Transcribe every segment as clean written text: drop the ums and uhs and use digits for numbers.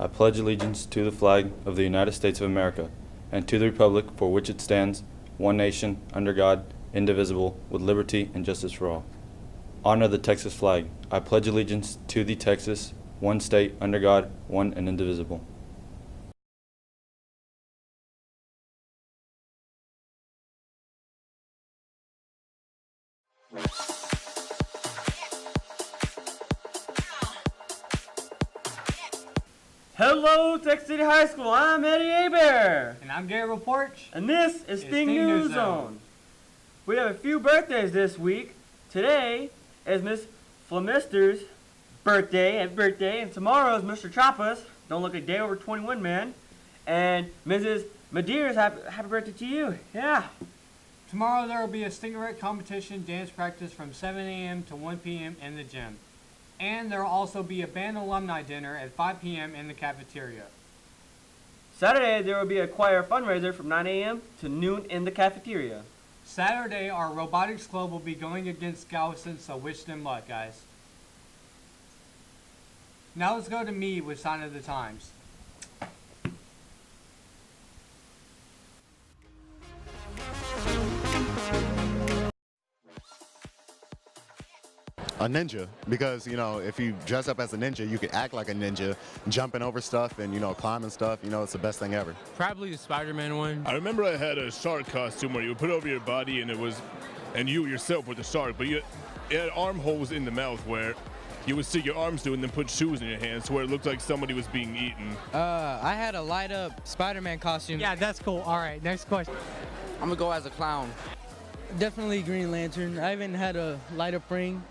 I pledge allegiance to the flag of the United States of America and to the republic for which it stands, one nation, under God, indivisible, with liberty and justice for all. Honor the Texas flag. I pledge allegiance to the Texas, one state, under God, one and indivisible. Hello, Texas City High School. I'm Eddie Abear. And I'm Gary Porch. And this is Sting News Zone. We have a few birthdays this week. Today is Miss Flamister's birthday, and tomorrow is Mr. Choppa's. Don't look a day over 21, man. And Mrs. Madeira's happy birthday to you. Yeah. Tomorrow there will be a Stingray competition dance practice from 7 a.m. to 1 p.m. in the gym. And there will also be a band alumni dinner at 5 p.m. in the cafeteria. Saturday, there will be a choir fundraiser from 9 a.m. to noon in the cafeteria. Saturday, our robotics club will be going against Galveston, so wish them luck, guys. Now let's go to me with Sign of the Times. A ninja, because, you know, if you dress up as a ninja, you could act like a ninja, jumping over stuff and, you know, climbing stuff. You know, it's the best thing ever. Probably the Spider-Man one. I remember I had a shark costume where you would put over your body and you yourself were the shark, but it had armholes in the mouth where you would stick your arms through and then put shoes in your hands where it looked like somebody was being eaten. I had a light-up Spider-Man costume. Yeah, that's cool. All right, next question. I'm gonna go as a clown. Definitely Green Lantern. I even had a light-up ring.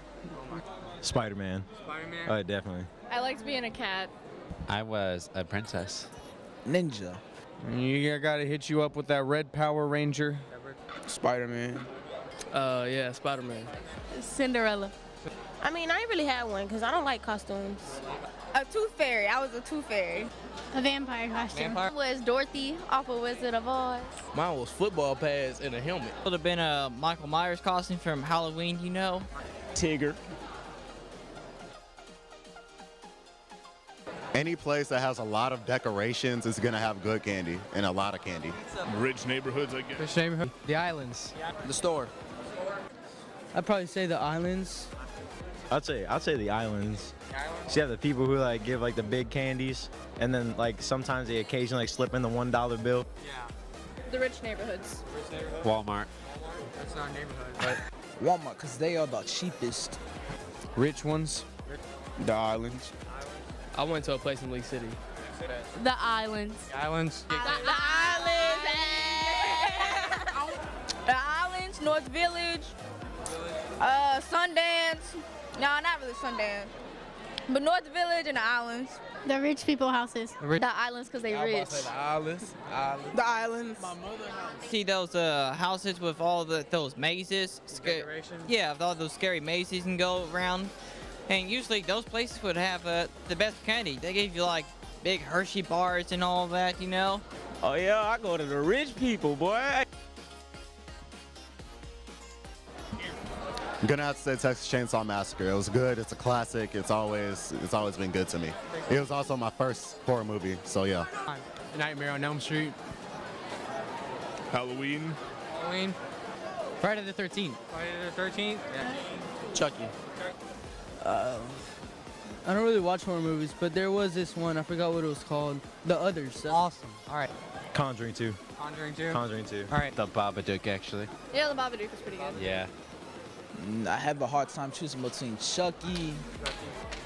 Spider-Man. Spider-Man? Definitely. I liked being a cat. I was a princess. Ninja. You gotta hit you up with that red Power Ranger. Spider-Man. Yeah, Spider-Man. Cinderella. I mean, I ain't really had one because I don't like costumes. A tooth fairy. I was a tooth fairy. A vampire costume. I was Dorothy off of Wizard of Oz. Mine was football pads and a helmet. Would have been a Michael Myers costume from Halloween, you know. Tigger. Any place that has a lot of decorations is going to have good candy and a lot of candy. Rich neighborhoods, I guess. Rich neighborhood. The islands. The store. I'd probably say the islands. I'd say the islands. So you have the people who like give like the big candies, and then like sometimes they occasionally like slip in the $1 bill. Yeah. The rich neighborhoods. Walmart. That's not a neighborhood. Walmart, because they are the cheapest. Rich ones. The islands. I went to a place in Lee City. The islands. The islands. The islands. The islands, North Village, Sundance. No, not really Sundance. But North Village and the islands. The rich people houses. The islands because they rich. The islands. The islands. See those houses with all those mazes? Decorations? Yeah, with all those scary mazes you can go around. And usually those places would have the best candy. They gave you like big Hershey bars and all that, you know? Oh yeah, I go to the rich people, boy. I'm going to have to say Texas Chainsaw Massacre. It was good. It's a classic. It's always been good to me. It was also my first horror movie, so yeah. Nightmare on Elm Street. Halloween. Halloween. Friday the 13th. Friday the 13th. Yeah. Chucky. I don't really watch horror movies, but there was this one. I forgot what it was called. The Others. Awesome. All right. Conjuring 2. Conjuring 2. Conjuring 2. All right. The Babadook, actually. Yeah, the Babadook was pretty good. Yeah. I have a hard time choosing between Chucky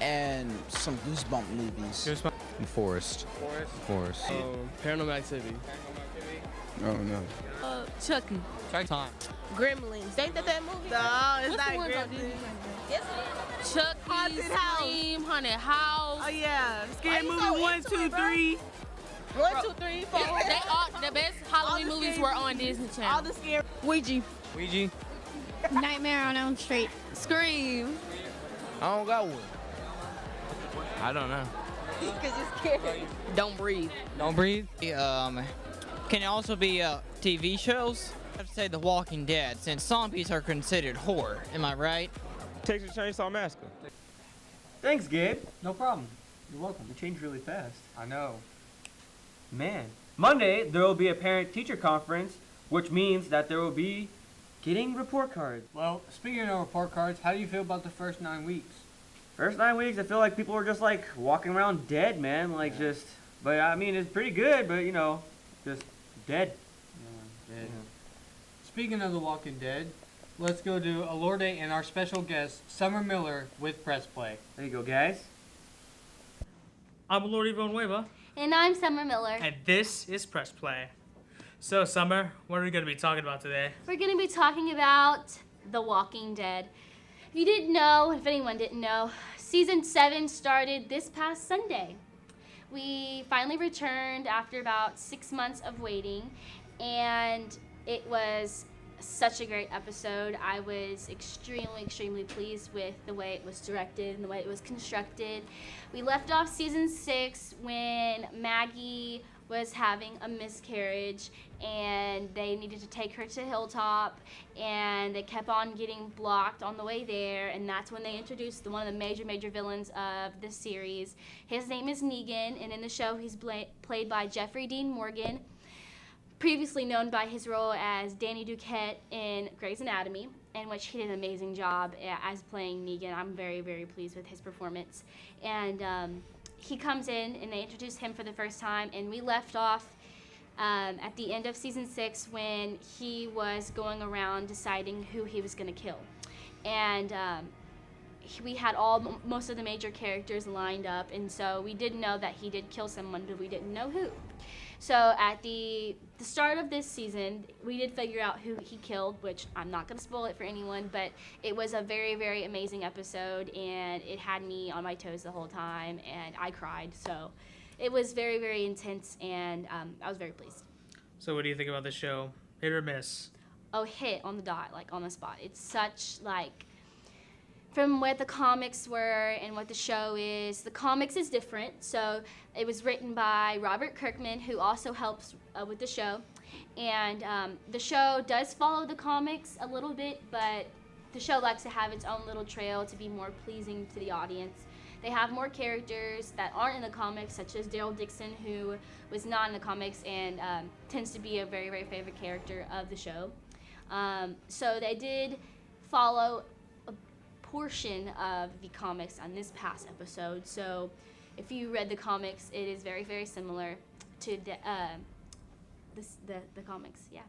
and some Goosebump movies. Forest. Forest. Paranormal Activity. Oh no. Chucky. Check time. Gremlins. Ain't that movie? No, it's not Gremlins. Yes, it is. Chucky, Haunted Scream, Haunted House. Oh yeah, Scary Movie 1, 2, 3. 1, 2, 3, 4. They all the best Halloween movies were on Disney Channel. All the scary. Ouija. Nightmare on Elm Street. Scream. I don't got one. I don't know. Because you're scared. Don't breathe. Don't breathe. Can it also be TV shows? I have to say The Walking Dead, since zombies are considered horror. Am I right? Texas Chainsaw Massacre. Thanks, Gabe. No problem. You're welcome. It changed really fast. I know. Man. Monday, there will be a parent-teacher conference, which means that there will be getting report cards. Well, speaking of report cards, how do you feel about the first 9 weeks? First 9 weeks, I feel like people were just like walking around dead, man. But I mean, it's pretty good, but just dead. Yeah, dead. Speaking of The Walking Dead, let's go to Alorde and our special guest, Summer Miller, with Press Play. There you go, guys. I'm Alorde Villanueva. And I'm Summer Miller. And this is Press Play. So, Summer, what are we going to be talking about today? We're going to be talking about The Walking Dead. If you didn't know, if anyone didn't know, Season 7 started this past Sunday. We finally returned after about 6 months of waiting, and it was such a great episode. I was extremely pleased with the way it was directed and the way it was constructed. We left off Season 6 when Maggie was having a miscarriage and they needed to take her to Hilltop, and they kept on getting blocked on the way there, and that's when they introduced one of the major villains of the series. His name is Negan, and in the show he's played by Jeffrey Dean Morgan, previously known by his role as Danny Duquette in Grey's Anatomy, in which he did an amazing job as playing Negan. I'm very pleased with his performance. And he comes in and they introduce him for the first time, and we left off at the end of Season 6 when he was going around deciding who he was going to kill. And we had most of the major characters lined up, and so we did know that he did kill someone, but we didn't know who. So at the start of this season, we did figure out who he killed, which I'm not going to spoil it for anyone, but it was a very amazing episode, and it had me on my toes the whole time, and I cried. So it was very intense, and I was very pleased. So what do you think about the show? Hit or miss? Oh, hit on the dot, like on the spot. It's such from what the comics were and what the show is. The comics is different. So it was written by Robert Kirkman, who also helps with the show. And the show does follow the comics a little bit, but the show likes to have its own little trail to be more pleasing to the audience. They have more characters that aren't in the comics, such as Daryl Dixon, who was not in the comics and tends to be a very favorite character of the show. So they did follow portion of the comics on this past episode. So if you read the comics, it is very similar to the comics. Yeah.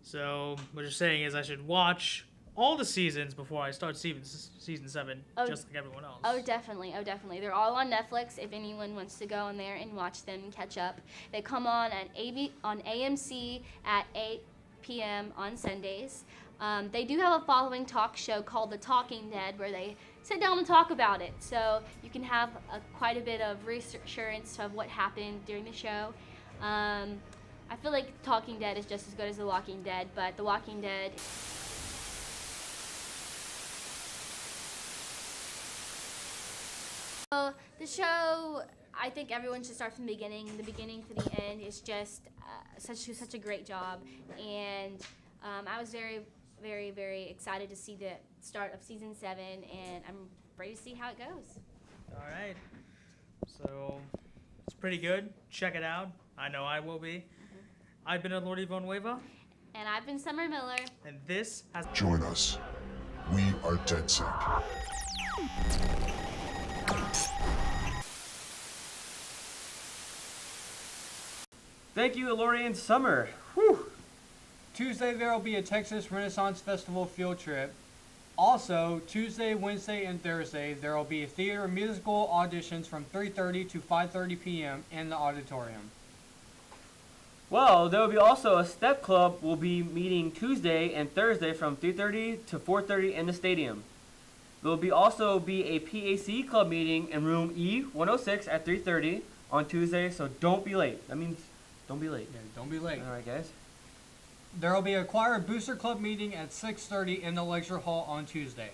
So what you're saying is I should watch all the seasons before I start season 7, just like everyone else. Oh, definitely. They're all on Netflix if anyone wants to go in there and watch them and catch up. They come on on AMC at 8 p.m. on Sundays. They do have a following talk show called The Talking Dead, where they sit down and talk about it. So you can have quite a bit of reassurance of what happened during the show. I feel like Talking Dead is just as good as The Walking Dead, but The Walking Dead... So the show, I think everyone should start from the beginning. The beginning to the end is just such a great job. And I was very excited to see the start of Season 7, and I'm ready to see how it goes. All right. So it's pretty good. Check it out. I know I will be. I've been Alorde Villanueva. And I've been Summer Miller. And this has... Join us. We are DeadSync. Thank you, Alorde and Summer. Whew. Tuesday, there will be a Texas Renaissance Festival field trip. Also, Tuesday, Wednesday, and Thursday, there will be theater and musical auditions from 3:30 to 5:30 p.m. in the auditorium. Well, there will be also a step club will be meeting Tuesday and Thursday from 3:30 to 4:30 in the stadium. There will also be a PAC club meeting in room E106 at 3:30 on Tuesday, so don't be late. That means don't be late. Yeah, don't be late. All right, guys. There will be a choir booster club meeting at 6:30 in the lecture hall on Tuesday.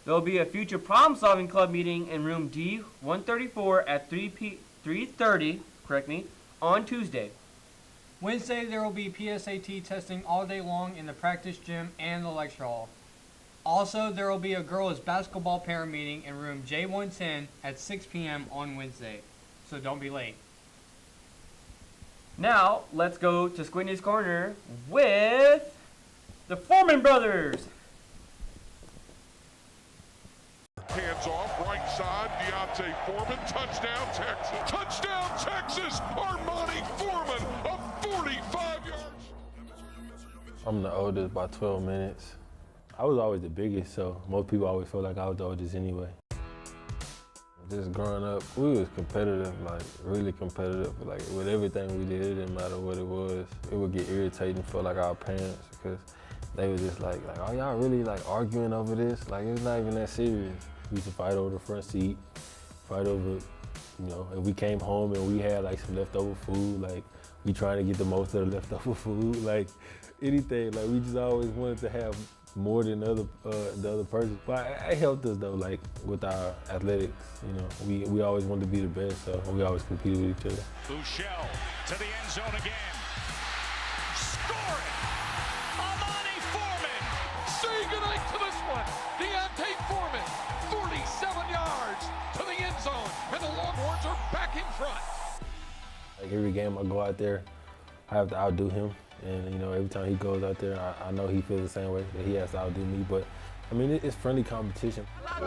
There will be a future problem-solving club meeting in room D134 at 3:30, on Tuesday. Wednesday, there will be PSAT testing all day long in the practice gym and the lecture hall. Also, there will be a girls' basketball parent meeting in room J110 at 6 p.m. on Wednesday, so don't be late. Now, let's go to Squinty's Corner with the Foreman brothers. Hands off, right side, Deontay Foreman, touchdown Texas. Touchdown Texas, Armani Foreman, a 45 yards. I'm the oldest by 12 minutes. I was always the biggest, so most people always felt like I was the oldest anyway. Just growing up, we was competitive, like really competitive. Like with everything we did, it didn't matter what it was. It would get irritating for like our parents because they were just like, oh y'all really like arguing over this? Like it's not even that serious. We used to fight over the front seat, fight over, you know, if we came home and we had like some leftover food, like we trying to get the most of the leftover food, like anything. Like we just always wanted to have more than the other person. But it helped us though, like with our athletics, you know. We always wanted to be the best, so we always competed with each other. Bouchel to the end zone again. Score it! Armani Foreman! Say goodnight to this one. Deontay Foreman, 47 yards to the end zone, and the Longhorns are back in front. Like every game I go out there, I have to outdo him. And you know, every time he goes out there, I know he feels the same way, that he has to outdo me. But I mean, it's friendly competition. I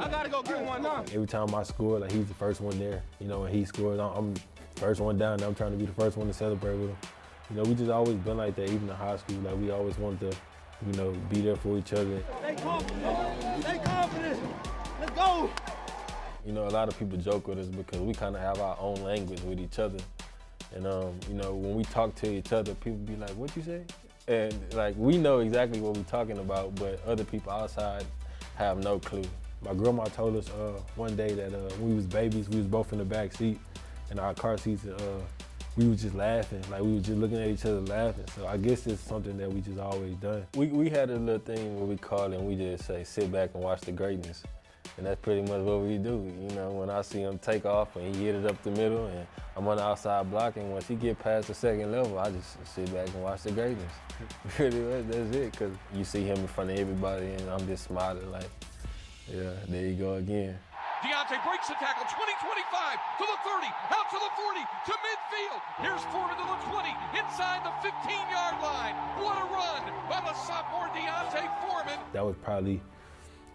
gotta go get one now. Every time I score, like he's the first one there. You know, when he scores, I'm first one down, and I'm trying to be the first one to celebrate with him. You know, we just always been like that, even in high school. Like we always wanted to, you know, be there for each other. Stay confident. Stay confident. Let's go. You know, a lot of people joke with us because we kind of have our own language with each other. And, you know, when we talk to each other, people be like, what you say? And, like, we know exactly what we're talking about, but other people outside have no clue. My grandma told us one day that when we was babies, we was both in the back seat in our car seats, and we was just laughing. Like, we was just looking at each other laughing. So I guess it's something that we just always done. We had a little thing where we call it, and we just say, sit back and watch the greatness. And that's pretty much what we do. You know, when I see him take off and he hit it up the middle and I'm on the outside blocking, once he get past the second level, I just sit back and watch the greatness. Pretty much, that's it, because you see him in front of everybody and I'm just smiling like, yeah, there you go again. Deontay breaks the tackle, 20-25, to the 30, out to the 40, to midfield. Here's Foreman to the 20, inside the 15-yard line. What a run by the sophomore Deontay Foreman. That was probably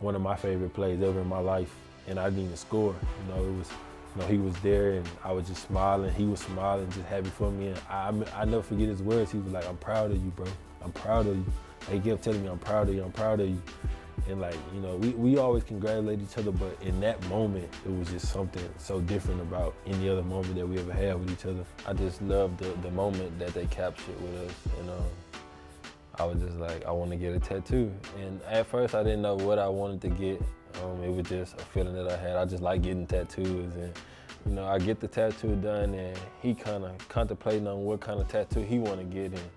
one of my favorite plays ever in my life, and I didn't even score. You know, it was, you know, he was there, and I was just smiling. He was smiling, just happy for me. And I never forget his words. He was like, "I'm proud of you, bro. I'm proud of you." Like, he kept telling me, "I'm proud of you. I'm proud of you." And like, you know, we always congratulate each other, but in that moment, it was just something so different about any other moment that we ever had with each other. I just loved the moment that they captured with us, and I was just like, I want to get a tattoo. And at first, I didn't know what I wanted to get. It was just a feeling that I had. I just like getting tattoos. And, you know, I get the tattoo done, and he kind of contemplating on what kind of tattoo he want to get. And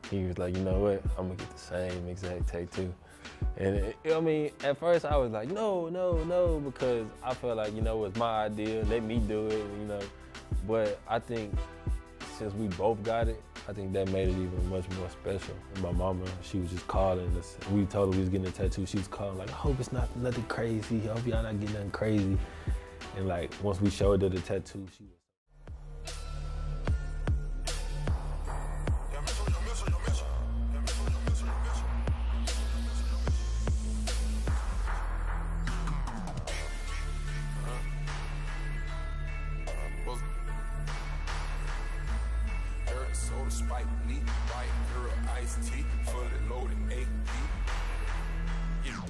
he was like, you know what? I'm going to get the same exact tattoo. And, I mean, at first, I was like, no, because I felt like, you know, it's my idea. Let me do it, you know. But I think since we both got it, I think that made it even much more special. And my mama, she was just calling us. We told her we was getting a tattoo. She was calling like, I hope it's not nothing crazy. I hope y'all not getting nothing crazy. And like, once we showed her the tattoo, she was. Spike neat, white girl, iced tea, fully loaded, 8 deep. Yeah.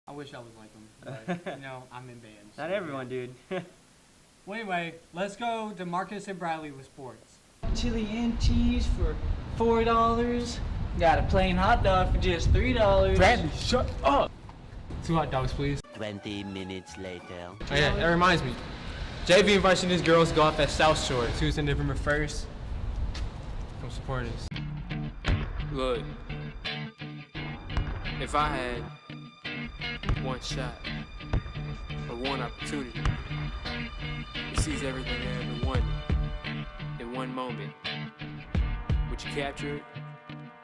I wish I was like him, but you know, I'm in band. Not everyone, dude. Well, anyway, let's go to Marcus and Bradley with sports. Chili and cheese for $4. Got a plain hot dog for just $3. Bradley, shut up! 2 hot dogs, please. 20 minutes later. Oh yeah, that reminds me. JV inviting these girls to go off at South Shore Tuesday, November 1st. Come support us. Look, If I had one shot or one opportunity to seize everything I ever wanted in one moment, would you capture it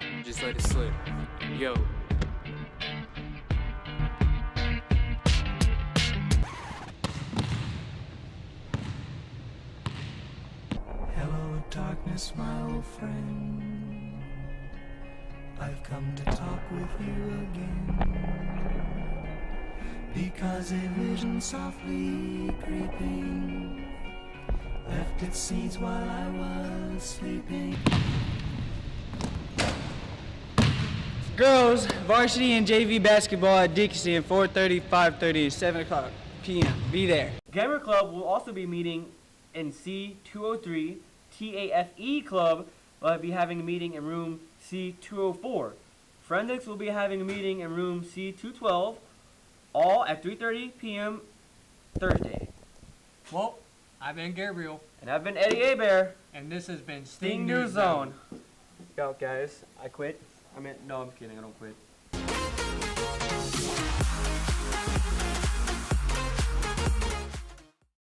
or just let it slip? Yo. Hello, darkness, my old friend. I've come to talk with you again, because a vision softly creeping left its seeds while I was sleeping. Girls, varsity and JV basketball at Dixie 4:30, 5:30, and 7 o'clock p.m. Be there. Gamer Club will also be meeting in C203. TAFE Club will be having a meeting in room C204. Forensics will be having a meeting in room C212, all at 3:30 p.m. Thursday. Well, I've been Gabriel. And I've been Eddie Abear. And this has been Sting News Zone. Yo, guys, I quit. No, I'm kidding. I don't quit.